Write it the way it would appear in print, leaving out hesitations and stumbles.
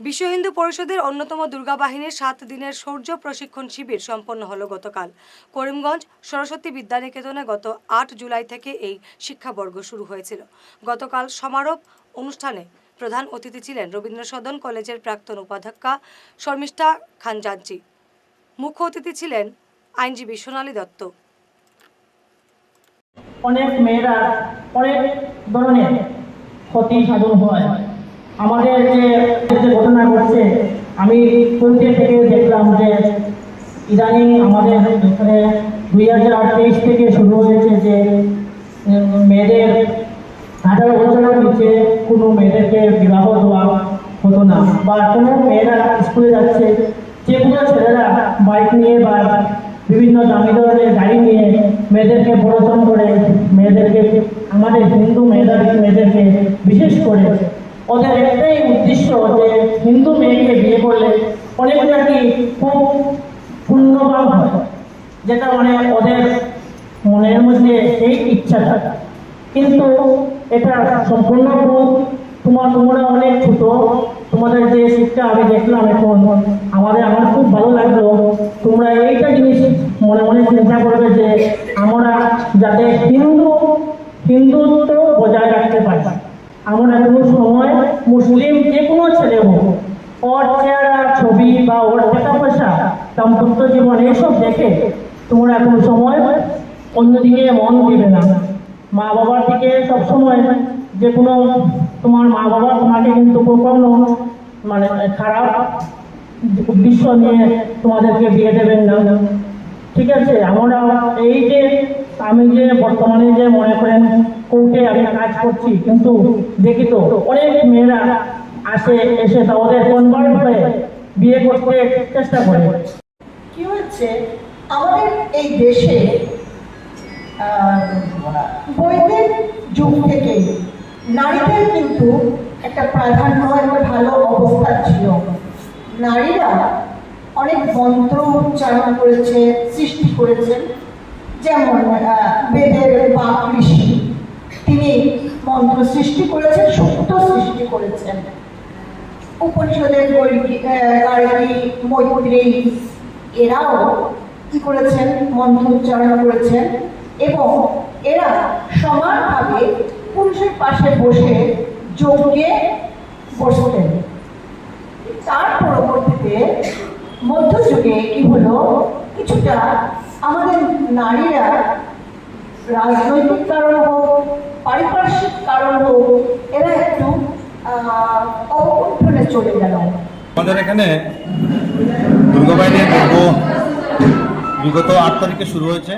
বিশ্ব হিন্দু পরিষদের অন্যতম দুর্গা বাহিনীর 7 দিনের শৌর্য প্রশিক্ষণ শিবির সম্পন্ন হলো গতকাল। করিমগঞ্জ সরস্বতী বিদ্যানিকেতনে গত 8 জুলাই থেকে এই শিক্ষাবর্গ শুরু হয়েছিল। গতকাল সমারোহ অনুষ্ঠানে প্রধান অতিথি ছিলেন রবীন্দ্র সদন কলেজের প্রাক্তন উপাধ্যক্ষা শর্মিষ্ঠা খানজাঞ্চি। মুখ্য অতিথি ছিলেন আইনজীবী সোনালী দত্ত। অনেক মেয়েরা অনেক ধরনের ক্ষতি সাধন হয়। আমাদের যে ঘটনা ঘটছে, আমি শুরুতে থেকে দেখলাম যে ইদানিং আমাদের এখানে 2023 থেকে শুরু হয়েছে যে মেয়েদের 18 বছরের নিচে কোনো মেয়েদেরকে বিবাহ দেওয়া হতো না, বা কোনো মেয়েরা স্কুলে যাচ্ছে, যে কোনো ছেলেরা বাইক নিয়ে বা বিভিন্ন দামি ধরনের গাড়ি নিয়ে মেয়েদেরকে প্ররোচন করে, মেয়েদেরকে আমাদের হিন্দু মেয়েদেরকে বিশেষ করে ওদের একটাই উদ্দেশ্য যে হিন্দু মেয়েকে বিয়ে করলে অনেক নাকি খুব পুণ্যবান হয়, যেটা মানে ওদের মনের মধ্যে এই ইচ্ছা থাকে। কিন্তু এটা সম্পূর্ণ ভুল। তোমরা অনেক ছোট, তোমাদের যে শিক্ষা আমি দেখলাম এখন আমার খুব ভালো লাগলো। তোমরা এইটা জিনিস মনে মনে চিন্তা করবে যে আমরা যাতে হিন্দুত্ব বজায় রাখতে পারি। আমরা কোনো সময় মুসলিম যে কোনো ছেলে হোক, ওর চেহারা, ছবি বা ওর টাকা পয়সা, দাম্পত্য জীবন এইসব দেখে তোমরা কোনো সময় অন্যদিকে মন দিবে না। মা বাবার দিকে সবসময়, যে কোনো তোমার মা বাবা তোমাকে কিন্তু কখনো মানে খারাপ উদ্দেশ্য নিয়ে তোমাদেরকে বিয়ে দেবেন না, ঠিক আছে? আমরা এই যে আমি যে বর্তমানে যে মনে করেন কোর্টে আমি কাজ করছি, কিন্তু দেখি তো অনেক মেয়েরা এসে ওদের কনভার্ট হয়ে বিয়ে করতে চেষ্টা করে। কি হচ্ছে আমাদের এই দেশে বৈদিক যুগ থেকে নারীদের কিন্তু একটা প্রাধান্য, একটা ভালো অবস্থা ছিল। নারীরা অনেক মন্ত্র উচ্চারণ করেছে, সৃষ্টি করেছেন। যেমন বেদের বাক ঋষি, তিনি মন্ত্র সৃষ্টি করেছেন, সত্য সৃষ্টি করেছেন। উপনিষদের গার্গী, মৈত্রেয়ী, এরাও কি করেছেন? মন্ত্র উচ্চারণ করেছেন, এবং এরা সমানভাবে পুরুষের পাশে বসে যজ্ঞে বসতেন। তার পরবর্তীতে মধ্যযুগে কি হলো, কিছুটা আমাদের নারীরা রাজনৈতিক কারণ হোক, পারিপার্শ্বিক কারণ হোক, এরা একটু অবকণ্ঠনে চলে গেল। আমাদের এখানে দুর্গা বাহিনীর বিগত 8 তারিখে শুরু হয়েছে।